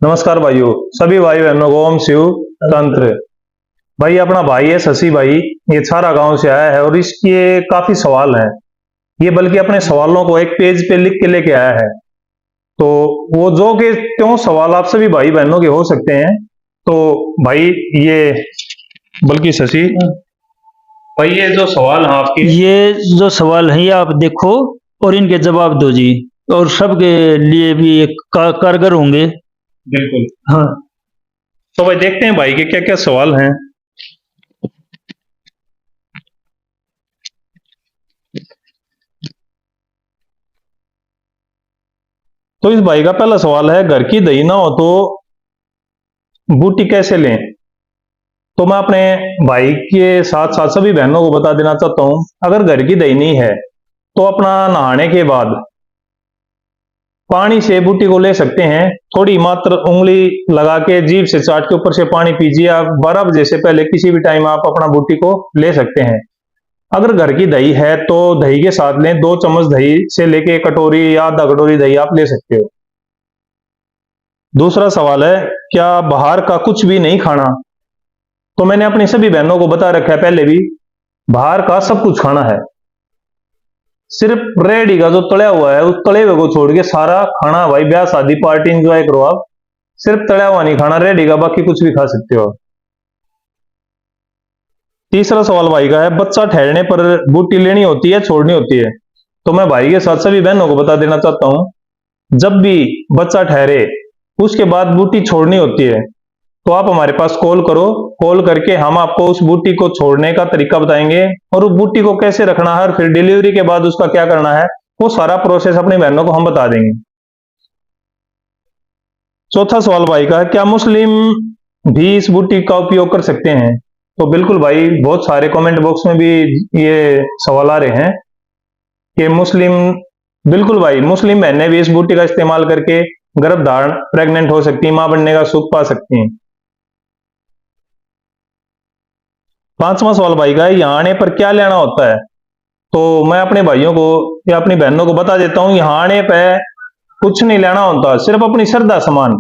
नमस्कार भाइयों, सभी भाई बहनों को ओम शिव तंत्र। भाई अपना भाई है शशि भाई, ये छारा गांव से आया है और इसके काफी सवाल हैं। ये बल्कि अपने सवालों को एक पेज पे लिख के लेके आया है। तो वो जो के त्यों सवाल आप सभी भाई बहनों के हो सकते हैं। तो भाई ये बल्कि शशि भाई, ये जो सवाल हैं आपके, ये जो सवाल है ये आप देखो और इनके जवाब दो जी। और सबके लिए भी एक कारगर होंगे। बिल्कुल। हाँ, तो भाई देखते हैं भाई के क्या क्या सवाल हैं। तो इस भाई का पहला सवाल है, घर की दही ना हो तो बूटी कैसे लें। तो मैं अपने भाई के साथ साथ सभी बहनों को बता देना चाहता हूं, अगर घर की दही नहीं है तो अपना नहाने के बाद पानी से बूटी को ले सकते हैं। थोड़ी मात्र उंगली लगा के जीभ से चाट के ऊपर से पानी पीजिए। आप 12 बजे से पहले किसी भी टाइम आप अपना बूटी को ले सकते हैं। अगर घर की दही है तो दही के साथ लें, 2 चम्मच दही से लेके कटोरी या आधा कटोरी दही आप ले सकते हो। दूसरा सवाल है, क्या बाहर का कुछ भी नहीं खाना। तो मैंने अपनी सभी बहनों को बता रखा है पहले भी, बाहर का सब कुछ खाना है। सिर्फ रेडी का जो तड़ा हुआ है उस तले हुए को छोड़ के सारा खाना, भाई ब्याह शादी पार्टी इंजॉय करो आप। सिर्फ तड़ा हुआ नहीं खाना, रेडी का बाकी कुछ भी खा सकते हो। तीसरा सवाल भाई का है, बच्चा ठहरने पर बूटी लेनी होती है छोड़नी होती है। तो मैं भाई के साथ सभी बहनों को बता देना चाहता हूं, जब भी बच्चा ठहरे उसके बाद बूटी छोड़नी होती है तो आप हमारे पास कॉल करो। कॉल करके हम आपको उस बूटी को छोड़ने का तरीका बताएंगे और उस बूटी को कैसे रखना है और फिर डिलीवरी के बाद उसका क्या करना है, वो सारा प्रोसेस अपनी बहनों को हम बता देंगे। चौथा सवाल भाई का है, क्या मुस्लिम भी इस बूटी का उपयोग कर सकते हैं। तो बिल्कुल भाई, बहुत सारे कमेंट बॉक्स में भी ये सवाल आ रहे हैं कि मुस्लिम, बिल्कुल भाई, मुस्लिम बहनें भी इस बूटी का इस्तेमाल करके गर्भधारण, प्रेग्नेंट हो सकती हैं, मां बनने का सुख पा सकती हैं। पांचवा सवाल भाई का है, यहाँ आने पर क्या लेना होता है। तो मैं अपने भाइयों को या अपनी बहनों को बता देता हूँ, यहाँ आने पर कुछ नहीं लेना होता, सिर्फ अपनी श्रद्धा सामान,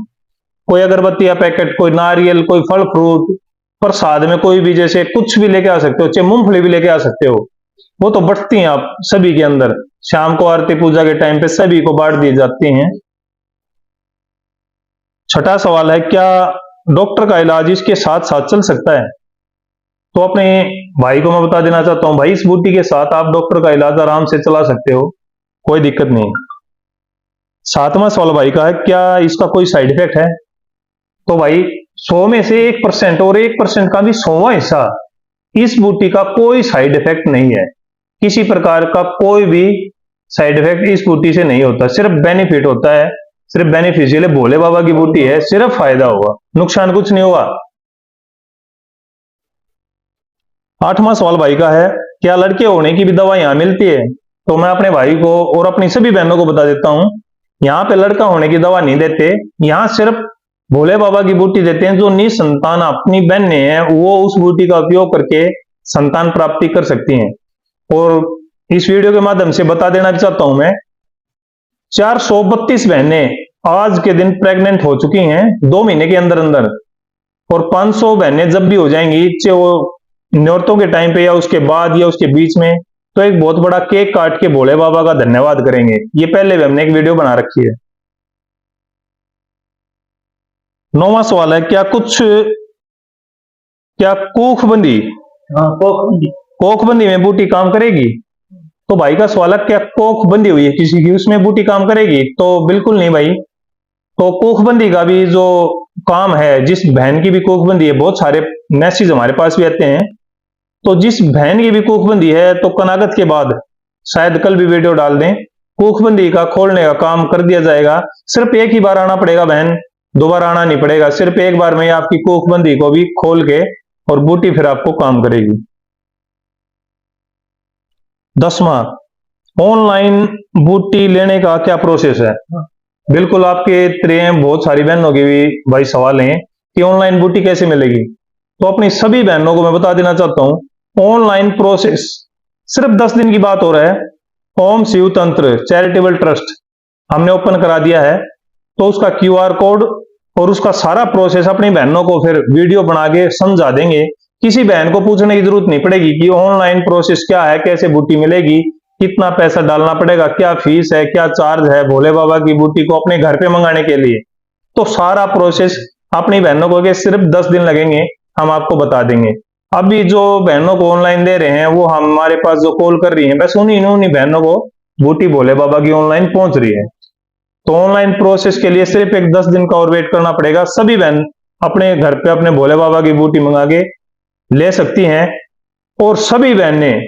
कोई अगरबत्ती या पैकेट, कोई नारियल, कोई फल फ्रूट, प्रसाद में कोई भी, जैसे कुछ भी लेके आ सकते हो, चाहे मूंगफली भी लेके आ सकते हो। वो तो बटती हैं आप सभी के अंदर, शाम को आरती पूजा के टाइम पे सभी को बांट दी जाती हैं। छठा सवाल है, क्या डॉक्टर का इलाज इसके साथ साथ चल सकता है। तो अपने भाई को मैं बता देना चाहता हूं, भाई इस बूटी के साथ आप डॉक्टर का इलाज आराम से चला सकते हो, कोई दिक्कत नहीं। सातवां सवाल भाई का है, क्या इसका कोई साइड इफेक्ट है। तो भाई 100 में से 1% और 1% का भी 100वां हिस्सा, इस बूटी का कोई साइड इफेक्ट नहीं है। किसी प्रकार का कोई भी साइड इफेक्ट इस बूटी से नहीं होता, सिर्फ बेनिफिट होता है। सिर्फ बेनिफिशियल है, भोले बाबा की बूटी है, सिर्फ फायदा होगा, नुकसान कुछ नहीं होगा। आठवां सवाल भाई का है, क्या लड़के होने की भी दवा यहां मिलती है। तो मैं अपने भाई को और अपनी सभी बहनों को बता देता हूं, यहाँ पे लड़का होने की दवा नहीं देते, यहाँ सिर्फ भोले बाबा की बूटी देते हैं। जो निसंतान अपनी बहनें हैं वो उस बूटी का उपयोग करके संतान प्राप्ति कर सकती हैं। और इस वीडियो के माध्यम से बता देना चाहता हूं मैं, 432 बहनें आज के दिन प्रेग्नेंट हो चुकी हैं 2 महीने के अंदर अंदर। और 500 बहनें जब भी हो जाएंगी, चाहे वो न्योरतों के टाइम पे या उसके बाद या उसके बीच में, तो एक बहुत बड़ा केक काट के भोले बाबा का धन्यवाद करेंगे। ये पहले भी हमने एक वीडियो बना रखी है। 9वां सवाल है, क्या कोखबंदी, हाँ, कोखबंदी में बूटी काम करेगी। तो भाई का सवाल है, क्या कोखबंदी हुई है किसी की, उसमें बूटी काम करेगी। तो बिल्कुल नहीं भाई। तो कोखबंदी का भी जो काम है, जिस बहन की भी कोखबंदी है, बहुत सारे मैसेज हमारे पास भी आते हैं, तो जिस बहन की भी कोखबंदी है तो कनागत के बाद शायद कल भी वीडियो डाल दें, कोखबंदी का खोलने का काम कर दिया जाएगा। सिर्फ एक ही बार आना पड़ेगा बहन, दोबारा आना नहीं पड़ेगा, सिर्फ एक बार में आपकी कोखबंदी को भी खोल के और बूटी फिर आपको काम करेगी। 10वां, ऑनलाइन बूटी लेने का क्या प्रोसेस है। बिल्कुल आपके तरह बहुत सारी बहनों के भी भाई सवाल हैं कि ऑनलाइन बूटी कैसे मिलेगी। तो अपनी सभी बहनों को मैं बता देना चाहता हूं, ऑनलाइन प्रोसेस सिर्फ 10 दिन की बात हो रहा है। ओम शिव तंत्र चैरिटेबल ट्रस्ट हमने ओपन करा दिया है, तो उसका क्यूआर कोड और उसका सारा प्रोसेस अपनी बहनों को फिर वीडियो बना के समझा देंगे। किसी बहन को पूछने की जरूरत नहीं पड़ेगी कि ऑनलाइन प्रोसेस क्या है, कैसे बूटी मिलेगी, कितना पैसा डालना पड़ेगा, क्या फीस है, क्या चार्ज है भोले बाबा की बूटी को अपने घर पे मंगाने के लिए। तो सारा प्रोसेस अपनी बहनों को के सिर्फ 10 दिन लगेंगे, हम आपको बता देंगे। अभी जो बहनों को ऑनलाइन दे रहे हैं वो हमारे पास जो कॉल कर रही हैं, बस उन्हीं बहनों को बूटी भोले बाबा की ऑनलाइन पहुंच रही है। तो ऑनलाइन प्रोसेस के लिए सिर्फ एक 10 दिन का और वेट करना पड़ेगा। सभी बहन अपने घर पे अपने भोले बाबा की बूटी मंगा के ले सकती हैं और सभी बहनें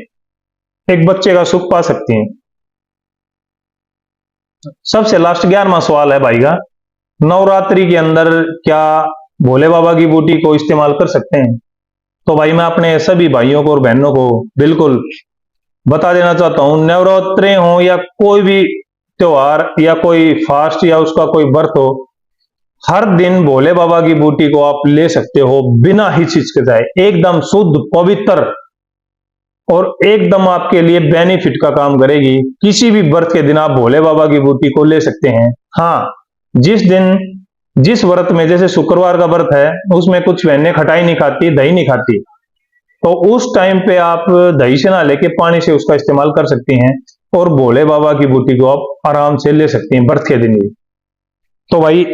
एक बच्चे का सुख पा सकती हैं। सबसे लास्ट 11वां सवाल है भाई का, नवरात्रि के अंदर क्या भोले बाबा की बूटी को इस्तेमाल कर सकते हैं? तो भाई मैं अपने सभी भाइयों को और बहनों को बिल्कुल बता देना चाहता हूं, नवरात्रे हो या कोई भी त्योहार या कोई फास्ट या उसका कोई व्रत हो, हर दिन भोले बाबा की बूटी को आप ले सकते हो बिना हिचकिचाए, एकदम शुद्ध पवित्र और एकदम आपके लिए बेनिफिट का काम करेगी। किसी भी व्रत के दिन आप भोले बाबा की बूटी को ले सकते हैं। हाँ, जिस व्रत में, जैसे शुक्रवार का व्रत है, उसमें कुछ बहनें खटाई नहीं खाती, दही नहीं खाती, तो उस टाइम पे आप दही से ना लेके पानी से उसका इस्तेमाल कर सकती हैं और भोले बाबा की बूटी को आप आराम से ले सकती हैं व्रत के दिन भी। तो भाई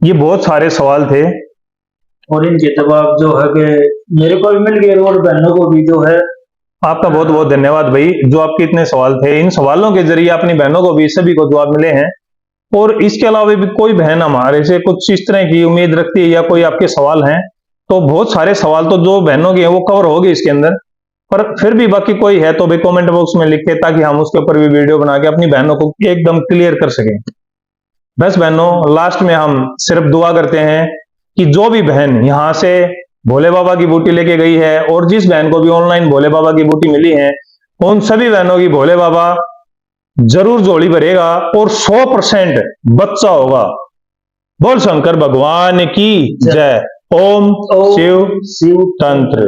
ये बहुत सारे सवाल थे और इनके जवाब जो है कि मेरे को भी मिल गए और बहनों को भी जो है। आपका बहुत बहुत धन्यवाद भाई, जो आपके इतने सवाल थे। इन सवालों के जरिए अपनी बहनों को भी सभी को जवाब मिले हैं। और इसके अलावा भी कोई बहन हमारे से कुछ इस तरह की उम्मीद रखती है या कोई आपके सवाल हैं, तो बहुत सारे सवाल तो जो बहनों के हैं वो कवर हो गए इसके अंदर, पर फिर भी बाकी कोई है तो भी कमेंट बॉक्स में लिखे, ताकि हम उसके ऊपर भी वीडियो बना के अपनी बहनों को एकदम क्लियर कर सकें। बस बहनों, लास्ट में हम सिर्फ दुआ करते हैं कि जो भी बहन यहाँ से भोले बाबा की बूटी लेके गई है और जिस बहन को भी ऑनलाइन भोले बाबा की बूटी मिली है, उन सभी बहनों की भोले बाबा जरूर झोली भरेगा और 100% बच्चा होगा। बोल शंकर भगवान की जय। ओम शिव तंत्र।